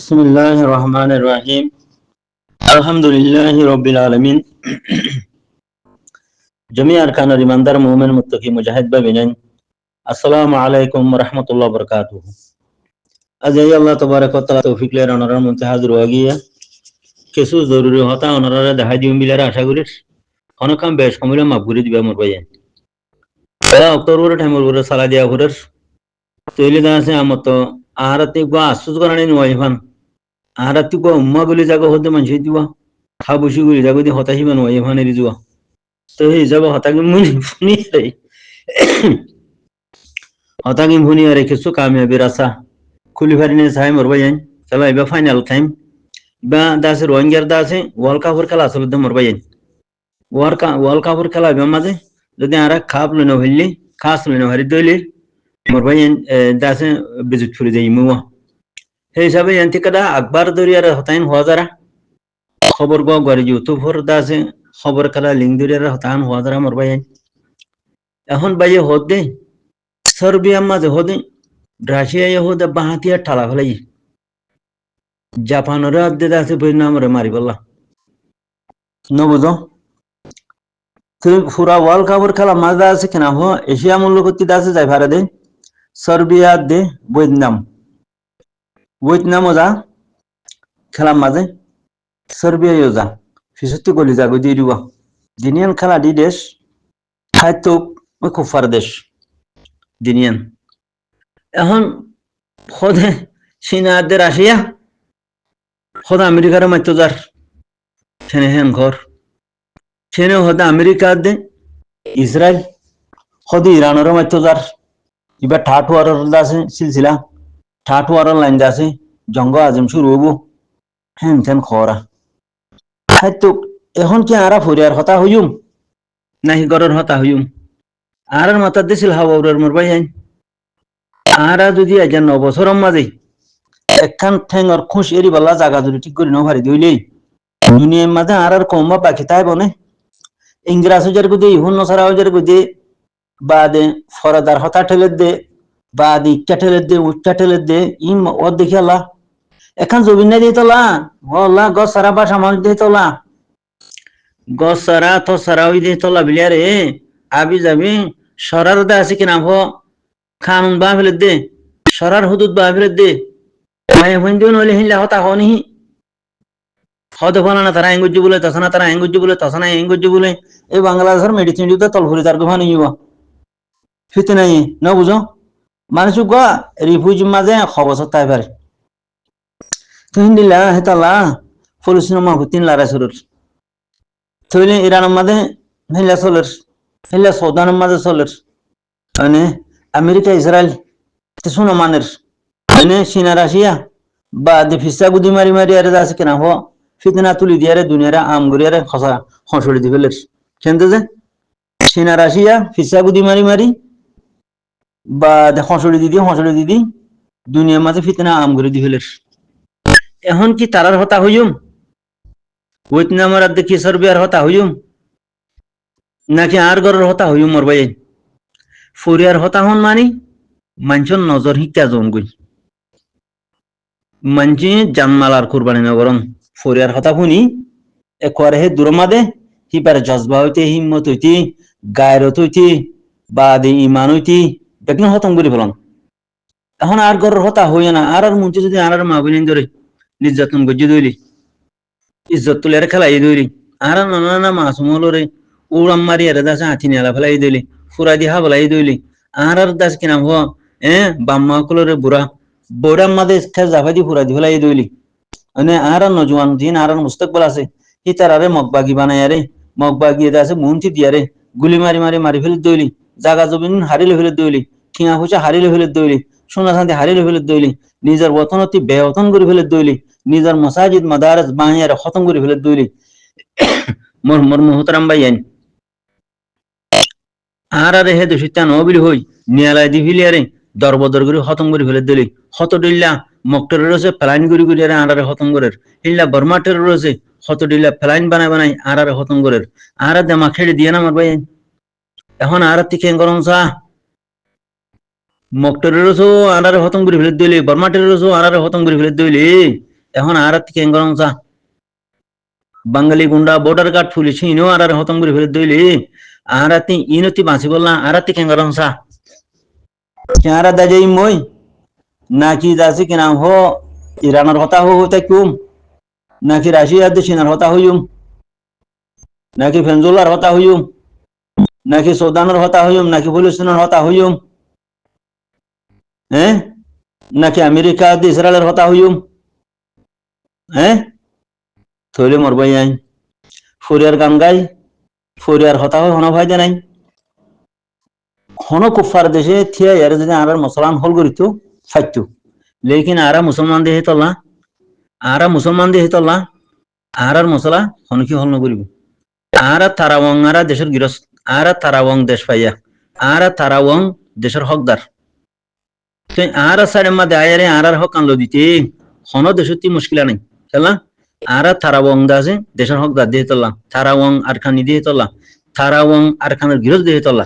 بسم الله الرحمن الرحيم الحمد لله رب العالمين جميع أركان الإيمان دار مؤمن متقي مجاهد ببنين السلام عليكم ورحمة الله وبركاته أجي الله تبارك وتعالى توفيق لنا نرى منتهى رواقية كسو ضروري هتا ونرى دهاي ديوم بلار আশা করিস অনেকম বেশ কমিলে মাপ করে দিবে মোর ভাই এরা অক্টোবর টাইমর সালা দিয়া ঘুরের তৈলি দাসে আমতো আহারাতে গো আশ্চর্য করানি নয় ফান আহারাতে গো উম্মা বলে জাগো হতে মানুষ দিবা খা বসি বলে জাগো দি হতাশি বানো এ ফানের দিবা তো এই যাব হতাকি মুনি ফুনি রে হতাকি মুনি আরে কিছু কামিয়াবি রাসা খুলি ফারিনে সাই মোর ভাই চলা এবা ফাইনাল টাইম বা দাসে রোহিঙ্গার দাসে ওয়ার্ল্ড কাপের খেলা আসলে তো মোর ভাই ওয়ার্ল্ড কাপের খেলা এবার মাঝে যদি আরা খাপ লইন হইলি খাস লইন হারি দইলি মোর ভাই দাসে বিজুত ফুরি যাই মুয়া সেই হিসাবে এনতি কাদা আকবার দরিয়ার হতাইন হওয়া যারা খবর গো গরে ইউটিউবর দাসে খবর খেলা লিঙ্ক দরিয়ার হতাইন হওয়া যারা মোর ভাই এখন বাইয়ে হদে সার্বিয়া মাঝে হদে রাশিয়া হদে বাহাতিয়া ঠালা ফেলাই জাপানের আদে দাসে বই নামরে মারি বললা নবুঝো পুরা ওয়ার্ল্ড কাপের খেলা মাঝে আছে কিনা হো এশিয়া মূল্য করতে দাসে যাই ভারে দে সার্বিয়া দে ভিয়েতনাম যা খেলা মাঝে সার্বিয়া যা ফিসত্তি গলি যাগো দিয়ে দিবা দিনিয়ান খেলা দি দেশ খাদ্য কুফার দেশ দিনিয়ান এখন খোদে চীনা দে রাশিয়া খোদা আমেরিকার মাত্র যার সেনে হেন ঘর সেনে হদে আমেরিকা দে ইসরায়েল খোদে ইরানের মাত্র যার এবার ঠাট ওয়ার আছে সিলসিলা ঠাট ওয়ার লাইন আছে জঙ্গ আজম শুরু হবো হ্যান তেন খরা খাদ্য এখন কি আরা ফরিয়ার হতা হইম নাহি গরের হতা হইম আর মাথা দিছিল হাওয়ার মোর ভাই আরা যদি আজ 9 বছর মাঝে একখান ঠেঙর খুশ এরি বলা জায়গা যদি ঠিক করে নভারি দইলেই দুনিয়ার মাঝে আর কমবা বাকি তাই বনে ইংরেজ হাজার গুদে ইহুন নসারা হাজার গুদে বাদে ফরাদার হতা ঠেলে দে বাদ ইচ্ছা ঠেলে দে উচ্চা ঠেলে দে ইম ও দেখিয়ালা এখন জমিন না দিয়ে তোলা হল্লা গছ সারা বা সামাজ দিয়ে তোলা গছ সারা তো সারা হই দিয়ে তোলা বিলিয়ারে আবি যাবি সরার দা আছে কিনা হো খানুন বা ফেলে দে সরার হুদুদ বা ফেলে দে মায়ে হইন দিন হইলে হিনলা হতা হনি হদে ফোনা না তারা এঙ্গুজ্জু বলে তসনা তারা এঙ্গুজ্জু বলে তসনা এঙ্গুজ্জু বলে এই বাংলাদেশের মেডিসিন দিতে তলফুরি তার গোফানি ইবা ফিতে নাই ন বুঝো মানুষ গা রিফিউজি মাঝে খবর তাই পারে তো হিন্দিলা হেতালা ফলুসিনো মাহু 3 লারা সুরুর থইলে ইরানের মাঝে হিলা চলের হিলা সৌদানের মাঝে চলের মানে আমেরিকা ইসরায়েল শুনো মানের মানে চীনা রাশিয়া বা ফিসা গুদি মারি মারি আরে আছে কেনা হো ফিতনা তুলি দিয়ারে দুনিয়ারে আমগুরিয়ারে খসা খসড়ি দি ফেলের কেনতে যে চীনা রাশিয়া ফিসা গুদি মারি মারি বা খসড়ি দিদি দুনিয়ার মাঝে ফিতনা আমগুরি দি ফেলের এখন কি তারার হতা হইম ভিয়েতনামের আর দেখি সার্বিয়ার হতা হইম নাকি আর গরের হতা হইম মোর ভাই ফরিয়ার হতা হন মানি মানুষের নজর শিক্ষা জন গই মানছি জানমাল আর কুরবানি নগরন ফরিয়ার হতা শুনি একবারে হে দূর মাদে হিপারে জজবা হইতে হিম্মত হইতে গায়রত হইতে বা দে ইমান হইতে দেখলেন হতম করে ফেলন এখন আর গরের হতা হইয়া না আর মঞ্চে যদি আর মা বোন ধরে নির্যাতন গজ্জি দইলি ইজ্জত তুলে খেলাই দইলি আর নানা মাসুমলরে উড়াম মারি আর দাসে হাতি নেলা ফেলাই দইলি ফুরা দি হা ফেলাই দইলি আর দাস কিনা হো বাম্মা কলরে বুড়া বৌড়ার মাঝে জাফাই দি ফুরা দি ফেলাই দইলি মানে আর নজওয়ান দিন আর মুস্তাকবাল আছে হি তার আরে মগবাগি বানাই আরে মগবাগি এটা আছে মুন্তি দিয়ারে গুলি মারি মারি মারি ফেলে দইলি জাগা জমিন হারিলে ফেলে দইলি ঠিয়া পয়সা হারিলে ফেলে দইলি সোনা শান্তি হারিলে ফেলে দইলি নিজের বতনতি বেহতন করে ফেলে দইলি নিজের মসাজিদ মাদারস বাহিয়ারে খতম করে ফেলে দইলি মোর মোর মোহতারাম ভাইয়ান আর আরে হে দোষিতা নবিল হই নিয়ালাই দি ফিলিয়ারে দরবদর করে খতম করে ফেলে দিলি হত ডিল্লা মকটের রয়েছে ফ্লাইন করে করে আরে খতম করে হিল্লা বর্মাটের রয়েছে হত ডিল্লা ফ্লাইন বানায় বানাই আরে খতম করে আর দেমা খেড়ে দিয়ে না আমার ভাই এখন আর তিকে গরম চা মকটের রয়েছে আরে খতম করে ফেলে দিলি বর্মাটের রয়েছে আরে খতম করে ফেলে দিলি এখন আর থেকে গরমসা বাঙালি গুন্ডা বর্ডার গার্ড পুলিশ ইনো আর হতম করে ফেলে দইলি আর ইনতি বাঁচি বললাম আর থেকে গরমসা কেনারা দাজে মই নাকি দাসি কিনা হো ইরানের হতা হতে কুম নাকি রাশিয়ার দেশিনার হতা হইম নাকি ভেনজুলার হতা হইম নাকি সুদানের হতা হইম নাকি ফিলিস্তিনের হতা হইম হ্যাঁ নাকি আমেরিকা ইসরায়েলের হতা হইম হ্যাঁ থইলে মরবাই আইন ফরিয়ার গান গাই ফরিয়ার হতা হয় হন ভাই নাই হন কুফার দেশে থিয়া ইয়ার যদি আর মুসলমান হল করিত ফাইতো লেকিন আরা মুসলমান দেহে তলা আরা মুসলমান দেহে তলা আর মশলা হন কি হল নকরিব আর তারাওয়াং আরা দেশের গৃহস্থ আর তারাওয়াং দেশ পাইয়া আর তারাওয়াং দেশের হকদার আর সাইডের মধ্যে আয়ারে আর হক আনলো দিতে হন দেশতি মুশকিলা নাই খেলা আর তারাওয়াং দাসে দেশের হকদার দিয়ে তোলা তারাওয়াং আর খানি দিয়ে তোলা তারাওয়াং আর খানের গৃহস্থ দিয়ে তোলা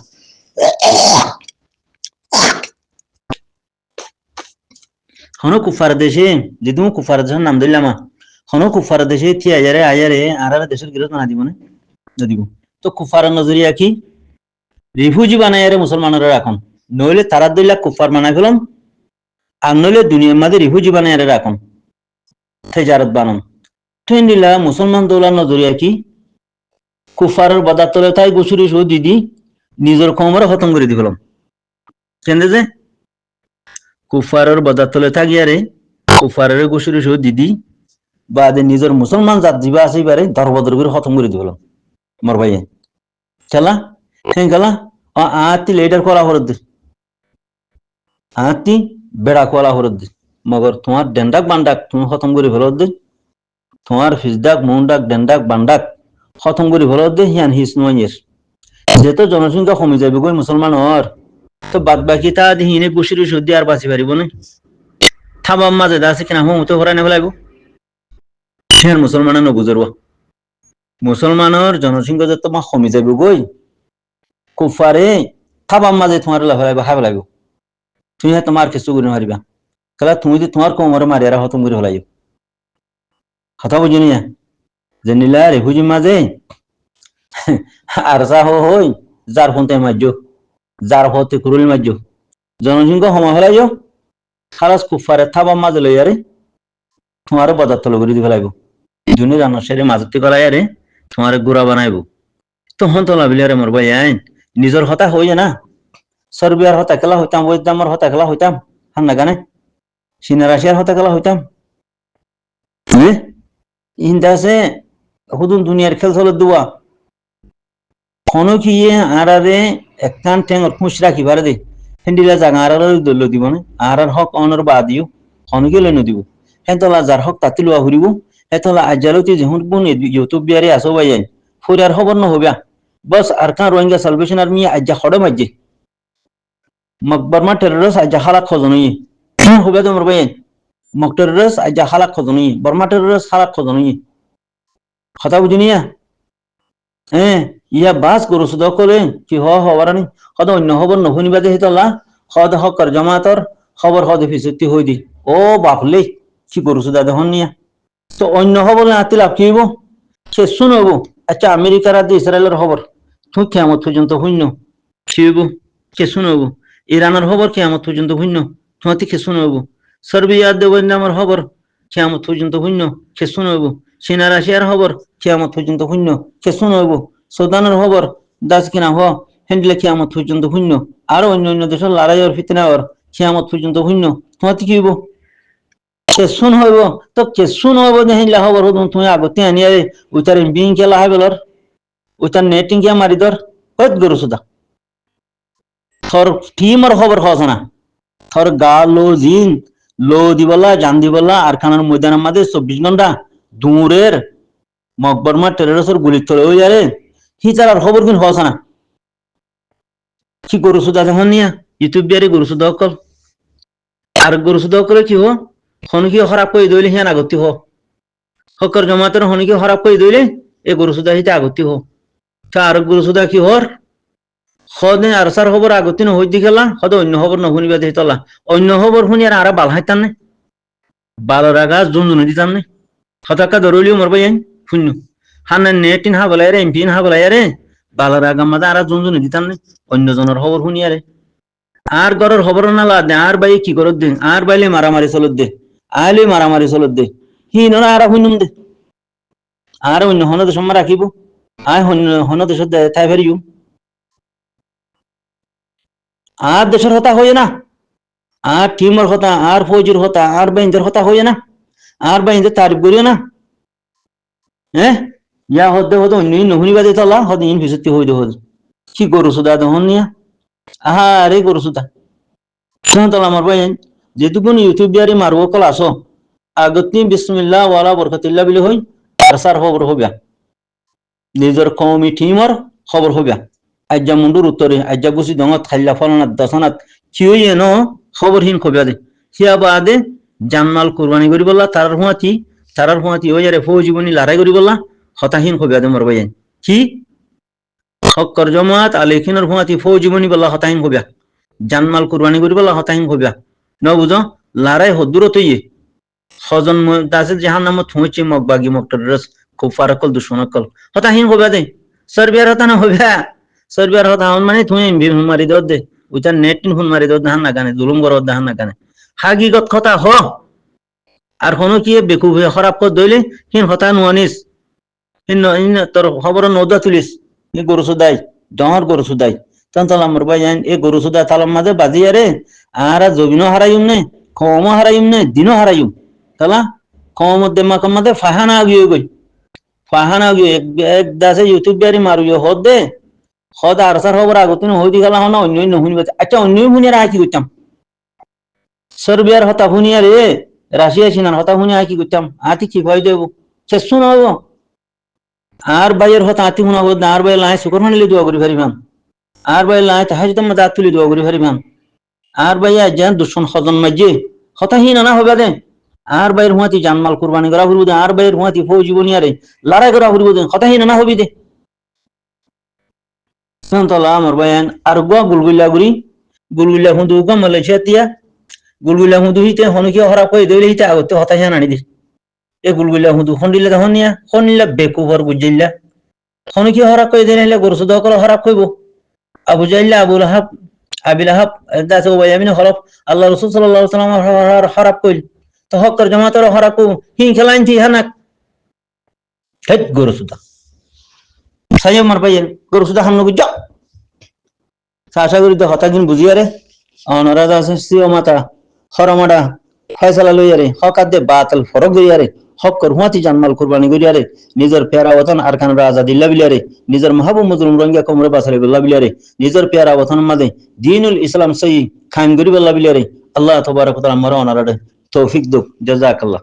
হন কুফার দেশে যদি কুফার দেশের নাম দিলাম হন কুফার দেশে থি আয়ারে আয়ারে আর দেশের গৃহস্থ না দিব না দিব তো কুফার নজরিয়া কি রিফিউজি বানাইয়ারে মুসলমানরা রাখুন নইলে তারা দিল্লা কুফার বানাই ফেলাম আর নইলে দুনিয়ার মাঝে রিফিউজি বানাইয়ারে রাখুন তেজারত বানান ট্রেন দিলা মুসলমান দৌলার নজরিয়া কি কুফারের বদাতলে তাই গুছুরি সহ দিদি নিজের কমরে খতম করে দি ফেলাম কেন যে কুফারের বদাতলে থাকিয়ারে কুফারের গুছুরি সহ দিদি বা নিজের মুসলমান জাত দিবা আছে বারে দরবদর করে খতম করে দি ফেলাম মর ভাই খেলা হ্যাঁ খেলা আতি লেটার করা হরদ আতি বেড়া করা হরদ মগর তোমার ডেন্ডাক বান্ডাক তুমি খতম করে ফেলত দে তোমার ফিজদাক মুন্ডাক ডেন্ডাক বান্ডাক খতম করে ফেলত দে হিয়ান হিস নয়ের যেহেতু জনসংখ্যা কমে যাবে গই মুসলমান হর তো বাদ বাকি তা হিনে গুছিরি সর্দি আর বাঁচি পারিব না থাবাম মাঝে আছে কিনা হুম তো হরাই নেব হিয়ান মুসলমানের নগুজরবা মুসলমানের জনসংখ্যা যত মা কমে যাবে গই কুফারে থাবাম মাঝে তোমার লাভ লাগবে হাব লাগবে তুমি তোমার কিছু করে মারিবা কালা তুমি যদি তোমার কোমরে মারিয়ারা খতম করে ফেলাই কথা বুঝি নিয়া যে নীলা রেফুজি মাঝে আর যা হই যার ফোনতে মারজ যার হতে কুরুল মারজ জনসংখ্যা সময় ফেলাই খালাস কুফারে থাবাম মাঝে লইয়ারে তোমার বাজার তলে করে দি ফেলাইব দুনে জানার সেরে মাজতে করাই আরে তোমার গুড়া বানাইব তখন তো লাভিলে আরে মরবাই আইন নিজের হতা হই না সর্বিয়ার হতা খেলা হইতাম ওয়েদামার হতা খেলা হইতাম হান্না গানে চীনা রাশিয়ার হতা খেলা হইতাম ইন্দাসে হুদুন দুনিয়ার খেল চলে দুয়া কোনো কি আরারে একখান ঠেঙর খুশ রাখি পারে দে হেন্ডিলা জাগা আরার দল দিব না আরার হক অনর বা দিও হনকে লই নদিব হেতলা যার হক তাতি লওয়া ঘুরিব হেতলা আজালতি যেহুন বুন ইউটিউব বিয়ারে আসো বাইয়াই ফুরার খবর ন হবিয়া বস আর কান রোহিঙ্গা সালভেশন আর্মি আজ্জা খড়ে মাজ্জে মকবরমা টেররিস্ট আজ্জা হালাক খজনই হবিয়া তোমার বাইয়াই মক টেররিস্ট আজ্জা হালাক খজনই বর্মা টেররিস্ট হালাক খজনই কথা বুঝিনিয়া হ্যাঁ ইয়া বাস গরু সুদ করে কি হবারানি হদ অন্য খবর নশুনিবা দে হিতলা হদ হকর জমাতর খবর হদ ফিসুতি হই দি ও বাপলে কি গরু সুদা দেখুন নিয়া তো অন্য খবর আতি লাভ কি হইব সে শুনব আচ্ছা আমেরিকার আদি ইসরায়েলের খবর তুই কেমন পর্যন্ত শূন্য কি হইব কে শুনব ইরানের খবর কেমন পর্যন্ত শূন্য তোমাতে কে শুনব সার্বিয়ার দেবের নামের খবর কেমন পর্যন্ত শূন্য কে শুনব চীনা রাশিয়ার খবর কেমন পর্যন্ত শূন্য কে শুনব সুদানের খবর দাস কিনা হ হেন্ডলে কেমন পর্যন্ত শূন্য আরো অন্য অন্য দেশের লড়াইয়ের ফিতনার কেমন পর্যন্ত শূন্য তোমাতে কি হইব কেসুন হইব তো কেসুন হইব যে হিলা খবর হদুন তুমি আগতে আনিয়া ওইটার বিং খেলা হয় বলর ওইটার নেটিং কে মারি দর হত গরু সুদা থর টিমর খবর হস না থর গা লো জিন লো দিবলা জান দিবলা আর খানার ময়দানের মাঝে 24 ঘন্টা দূরের মকবরমা টেররিস্টের গুলি চলে হয়ে যারে হিচার খবর কিন হস না কি গরু সুদা যখন নিয়া ইউটিউব বিয়ারে গরু সুদা কল আর গরু সুদা করে কি হো হনকি খারাপ করে দইলে হিয়ান আগতি হ হকর জমাতের হনকি খারাপ করে দইলে এ গরু সুদা হিতে আগতি হ আর গরু সুদা কি হর সদে আর সার খবর আগতি ন হই দি গেলা সদ অন্য খবর ন শুনিবা দে তলা অন্য খবর শুনি আর বাল হাইতান নে বালরা গাছ জুন দিতাম নে হতাকা ধরলিও মরবাই শূন্য হান্নান নেটিন হা বলাই রে এমপিন হা বলাই রে বালরা গাম্মাদা আর জুন দিতাম নে অন্যজনের খবর শুনিয়া রে আর গরর খবর না লাদ দে আর বাই কি করত দে আর বাইলে মারামারি চলত দে আইলে মারামারি চলত দে হিনরা আর শুনুম দে আর অন্য হন দেশ রাখিব আয় হন দেশত ঠাই ফেরিও আর দেশের হতা হয়ে না আর টিমর হতা আর ফৌজির হতা আর বাইন্দের হতা হয়ে না আর বাইন্দের তারিফ করিও না হ্যাঁ ইয়া হদ্দে হতো অন্য নহুনিবাদে তলা হদ ইন ভিসতি হইতে হদ কি করছো দা হন নিয়া আহা রে করছো দা তলা আমার বাইন যেটুকুন ইউটিউব দিয়ারি মারবো কল আসো আগতনি বিসমিল্লাহ ওয়ালা বরকতিল্লাহ বিলি হই আর সার খবর হবিয়া নিজের কমি টিমর খবর হবিয়া আজ্জা মুন্ডুর উত্তরে আজ্জা গুছি দঙত খাইলা ফলনাত দশনাত কিউই এনো খবর হিন খবিয়া দে সিয়া বাদে জানমাল কুরবানি করি বললা তারার হুঁয়াতি ওই যারে ফৌজীবনী লড়াই করি বললা হতাহীন খবিয়া দে মর বাইন কি হক্কর জমাত আলেখিনের হুঁয়াতি ফৌজীবনী বললা হতাহীন খবিয়া জানমাল কুরবানি করি বললা হতাহীন খবিয়া ন বুঝো লড়াই হদ্দুরত ইয়ে হজন দাসে জাহান নামত থুঁচি মগবাগি মক্টরস খুব ফারাকল দুশ্মনকল হতাহীন খবিয়া দে সার্বিয়ার হতা না হবিয়া সার্বিয়ার হতা হন মানে থুঁ এমবি হুন মারি দত দে উইটা নেটিন হুন মারি দত ধান না গানে জুলুম গরত ধান না গানে হাগিগত কথা হ আর হনো কি বেকুব খারাপ কর দইলে হিন হতা নুয়ানিস হিন তোর খবর নদা তুলিস এ গরু সুদাই ডর গরু সুদাই তখন তালামর ভাই এ গরু সুদা তালাম মাঝে বাজিয়া রে আর জমিনও হারাইম নে কমও হারাইম নে দিনও হারাইম তালা কম মধ্যে মাকম মাঝে ফাহানা গিয়ে গই ফাহানা গিয়ে এক দাসে ইউটিউব বিয়ারি মারুইও হদ দে হদ আর সার খবর আগত হই দি গেলা হনা অন্য শুনিবে আচ্ছা অন্য শুনিয়ে আয় কি করতাম সার্বিয়ার হতা শুনিয়া রে রাশিয়া চিনার হতা শুনে আয় কি করতাম আতি কি ভয় দেব শেষ শোনাব আর বাইয়ের হতা আতি শুনাব আর বাইয়ের লাই শুকর হানিলে দোয়া করি ফারিবাম আর বাইয়ের লাই তাহাজ তোমার দাঁত তুলি দোয়া করি ফারিবাম আর বাইয়া যেন দুশ্মন সজন মাঝে হতাহীন না হবে দে আর বাইয়ের হুঁয়াতি জানমাল কুরবানি করা ফুরব দে আর বাইয়ের হুঁয়াতি ফৌজীবনী আরে লড়াই করা ফুরব দে হতাহীন না হবি দে আমার বায়ান আর গুয়া গুলগুল্লা হুঁদু গা মালয়েশিয়া তিয়া গুলগুলা হুঁদু হিতে হনুকিয়া হরা কই দইলে হিতে আগতে হতাশা নানি দিস এ গুলগুলা হুঁদু খন্ডিলে হনিয়া খনিলা বেকুবর বুঝিল্লা হনুকিয়া হরা কই দিলে গরু সুদ কল হরা কইব আবু জাইল্লা আবুল হাব আবিল হাব দাস ওয়াইমিন হরফ আল্লাহ রাসূল সাল্লাল্লাহু আলাইহি ওয়াসাল্লাম হরাপ কইল তো হকর জামাতের হরাপ হিন খেলাইন থি হানাক হেট গরু সুদা সাইয়া মার পাইয়েন গরু সুদা হামনু বুঝা আশা করি তো হতাগিন বুঝিয়ারে অনরাজ আছে সিও মাতা হরমাডা ফয়সালা লইয়ারে হকাদে বাতল ফরক গইয়ারে হক কর হুঁয়াতি জানমাল কুরবানি গইয়ারে নিজের পেয়ারা ওতন আরকান রাজা দিল্লা বিলিয়ারে নিজের মাহবুব মজলুম রঙ্গিয়া কমরে বাসারে বিল্লা বিলিয়ারে নিজের পেয়ারা ওতন মাদে দিনুল ইসলাম সহি খাইম গরি বিল্লা বিলিয়ারে আল্লাহ তবারক ওয়া তাআলা মারা অনারাডে তৌফিক দুক জাযাকাল্লাহ